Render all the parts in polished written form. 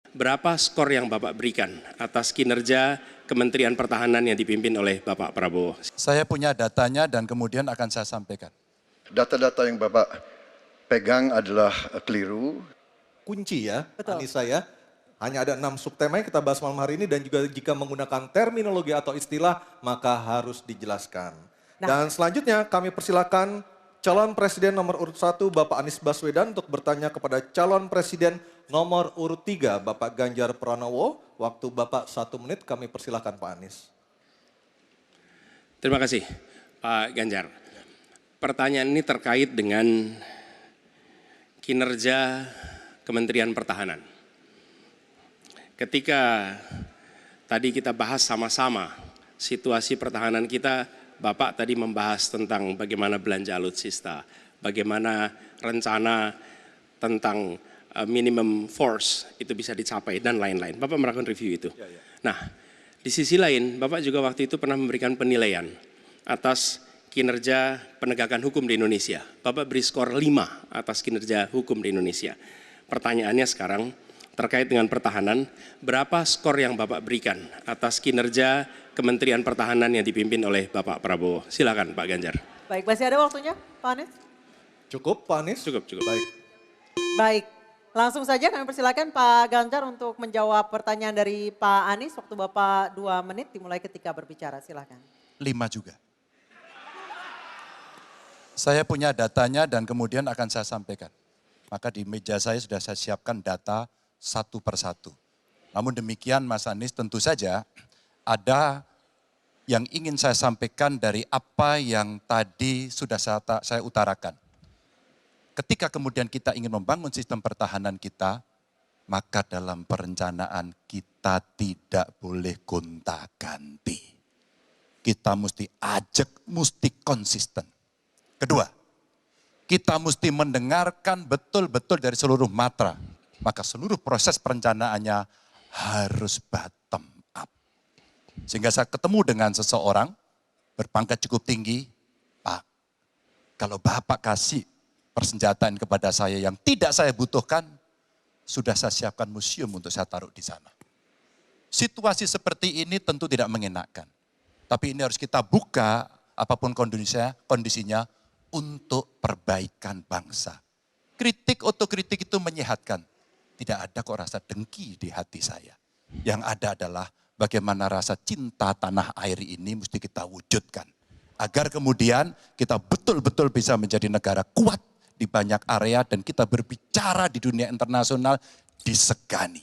Berapa skor yang Bapak berikan atas kinerja Kementerian Pertahanan yang dipimpin oleh Bapak Prabowo? Saya punya datanya dan kemudian akan saya sampaikan. Data-data yang Bapak pegang adalah keliru. Kunci ya, Betul. Anissa ya. Hanya ada 6 subtema yang kita bahas malam hari ini dan juga jika menggunakan terminologi atau istilah maka harus dijelaskan. Dan selanjutnya kami persilakan calon presiden nomor urut 1 Bapak Anies Baswedan untuk bertanya kepada calon presiden nomor urut 3 Bapak Ganjar Pranowo. Waktu Bapak 1 menit, kami persilakan Pak Anies. Terima kasih Pak Ganjar. Pertanyaan ini terkait dengan kinerja Kementerian Pertahanan. Ketika tadi kita bahas sama-sama situasi pertahanan kita, Bapak tadi membahas tentang bagaimana belanja alutsista, bagaimana rencana tentang minimum force itu bisa dicapai dan lain-lain. Bapak melakukan review itu. Nah, di sisi lain Bapak juga waktu itu pernah memberikan penilaian atas kinerja penegakan hukum di Indonesia. Bapak beri skor 5 atas kinerja hukum di Indonesia. Pertanyaannya sekarang terkait dengan pertahanan, berapa skor yang Bapak berikan atas kinerja Kementerian Pertahanan yang dipimpin oleh Bapak Prabowo? Silakan Pak Ganjar. Baik, masih ada waktunya Pak Anies? Cukup Pak Anies? Cukup. Baik. Baik, langsung saja kami persilakan Pak Ganjar untuk menjawab pertanyaan dari Pak Anies. Waktu Bapak 2 menit dimulai ketika berbicara, silakan. 5 juga. Saya punya datanya dan kemudian akan saya sampaikan. Maka di meja saya sudah saya siapkan data satu persatu. Namun demikian Mas Anies, tentu saja ada yang ingin saya sampaikan dari apa yang tadi sudah saya utarakan. Ketika kemudian kita ingin membangun sistem pertahanan kita, maka dalam perencanaan kita tidak boleh gonta-ganti. Kita mesti ajak, mesti konsisten. Kedua, kita mesti mendengarkan betul-betul dari seluruh matra. Maka seluruh proses perencanaannya harus bottom up. Sehingga saya ketemu dengan seseorang berpangkat cukup tinggi, Pak, kalau Bapak kasih persenjataan kepada saya yang tidak saya butuhkan, sudah saya siapkan museum untuk saya taruh di sana. Situasi seperti ini tentu tidak mengenakan. Tapi ini harus kita buka apapun kondisinya untuk perbaikan bangsa. Kritik otokritik itu menyehatkan. Tidak ada kok rasa dengki di hati saya. Yang ada adalah bagaimana rasa cinta tanah air ini mesti kita wujudkan. Agar kemudian kita betul-betul bisa menjadi negara kuat di banyak area dan kita berbicara di dunia internasional disegani.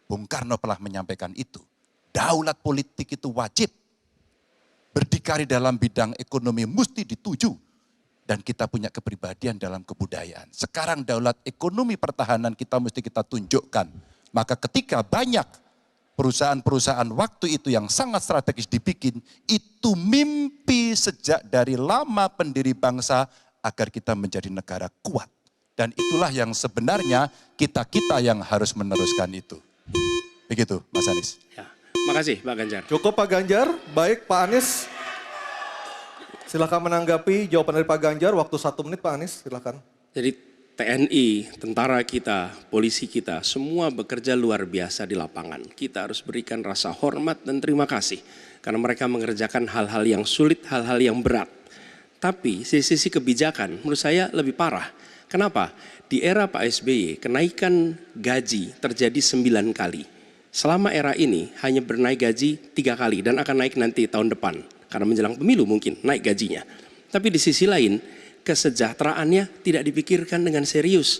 Bung Karno telah menyampaikan itu. Daulat politik itu wajib. Berdikari dalam bidang ekonomi mesti dituju. Dan kita punya kepribadian dalam kebudayaan. Sekarang daulat ekonomi pertahanan kita mesti kita tunjukkan. Maka ketika banyak perusahaan-perusahaan waktu itu yang sangat strategis dibikin, itu mimpi sejak dari lama pendiri bangsa agar kita menjadi negara kuat. Dan itulah yang sebenarnya kita-kita yang harus meneruskan itu. Begitu Mas Anies. Ya, makasih Pak Ganjar. Cukup Pak Ganjar, baik Pak Anies. Silakan menanggapi jawaban dari Pak Ganjar, waktu 1 menit Pak Anies, silakan. Jadi TNI, tentara kita, polisi kita, semua bekerja luar biasa di lapangan. Kita harus berikan rasa hormat dan terima kasih. Karena mereka mengerjakan hal-hal yang sulit, hal-hal yang berat. Tapi sisi kebijakan menurut saya lebih parah. Kenapa? Di era Pak SBY, kenaikan gaji terjadi 9 kali. Selama era ini hanya bernaik gaji 3 kali dan akan naik nanti tahun depan. Karena menjelang pemilu mungkin naik gajinya. Tapi di sisi lain kesejahteraannya tidak dipikirkan dengan serius.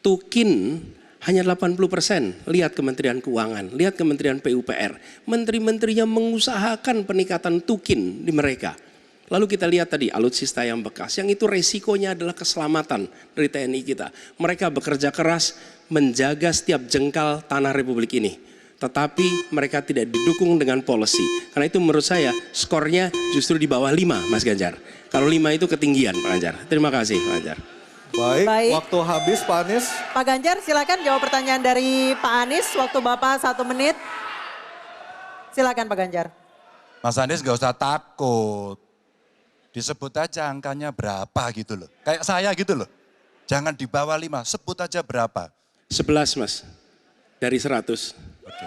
Tukin hanya 80%. Lihat Kementerian Keuangan, lihat Kementerian PUPR. Menteri-menterinya mengusahakan peningkatan tukin di mereka. Lalu kita lihat tadi alutsista yang bekas. Yang itu resikonya adalah keselamatan dari TNI kita. Mereka bekerja keras menjaga setiap jengkal tanah Republik ini. Tetapi mereka tidak didukung dengan policy. Karena itu menurut saya skornya justru di bawah 5 Mas Ganjar. Kalau 5 itu ketinggian Pak Ganjar. Terima kasih Pak Ganjar. Baik, waktu habis Pak Anies. Pak Ganjar silakan jawab pertanyaan dari Pak Anies. Waktu Bapak 1 menit. Silakan Pak Ganjar. Mas Anies gak usah takut. Disebut aja angkanya berapa gitu loh. Kayak saya gitu loh. Jangan di bawah 5, sebut aja berapa. 11 Mas. Dari 100. Oke.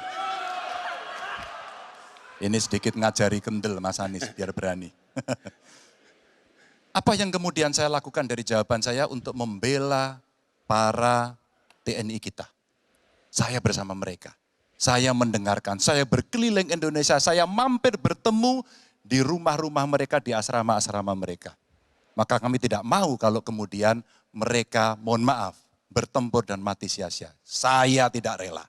Ini sedikit ngajari kendel Mas Anies biar berani. Apa yang kemudian saya lakukan dari jawaban saya untuk membela para TNI kita? Saya bersama mereka. Saya mendengarkan, saya berkeliling Indonesia, saya mampir bertemu di rumah-rumah mereka, di asrama-asrama mereka. Maka kami tidak mau kalau kemudian mereka, mohon maaf, bertempur dan mati sia-sia. Saya tidak rela.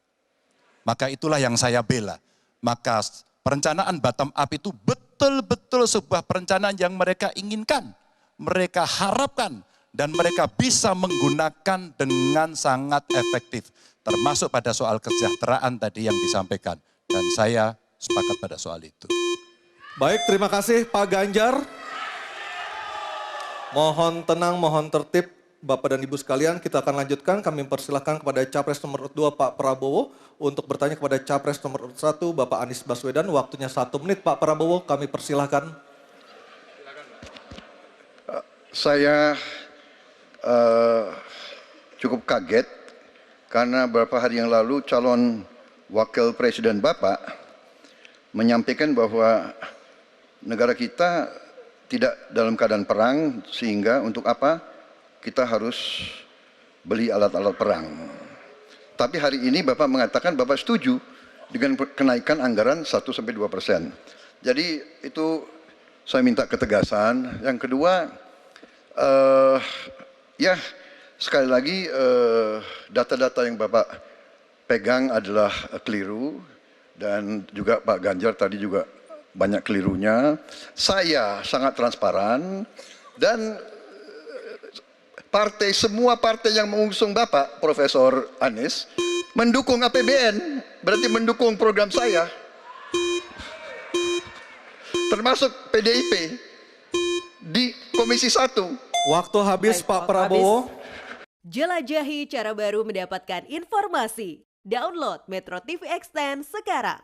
Maka itulah yang saya bela. Maka perencanaan bottom up itu betul-betul sebuah perencanaan yang mereka inginkan. Mereka harapkan dan mereka bisa menggunakan dengan sangat efektif. Termasuk pada soal kesejahteraan tadi yang disampaikan. Dan saya sepakat pada soal itu. Baik, terima kasih Pak Ganjar. Mohon tenang, mohon tertib Bapak dan Ibu sekalian. Kita akan lanjutkan, kami persilahkan kepada Capres nomor 2 Pak Prabowo untuk bertanya kepada Capres nomor 1 Bapak Anies Baswedan. Waktunya 1 menit Pak Prabowo, kami persilahkan. Saya cukup kaget karena beberapa hari yang lalu calon wakil presiden Bapak menyampaikan bahwa negara kita tidak dalam keadaan perang sehingga untuk apa kita harus beli alat-alat perang. Tapi hari ini Bapak mengatakan Bapak setuju dengan kenaikan anggaran 1-2%. Jadi itu saya minta ketegasan. Yang kedua, ya sekali lagi data-data yang Bapak pegang adalah keliru dan juga Pak Ganjar tadi juga banyak kelirunya. Saya sangat transparan dan semua partai yang mengusung Bapak Profesor Anies mendukung APBN, berarti mendukung program saya. Termasuk PDIP di Komisi 1. Waktu habis Baik, Pak waktu Prabowo. habis. Jelajahi cara baru mendapatkan informasi. Download Metro TV Extend sekarang.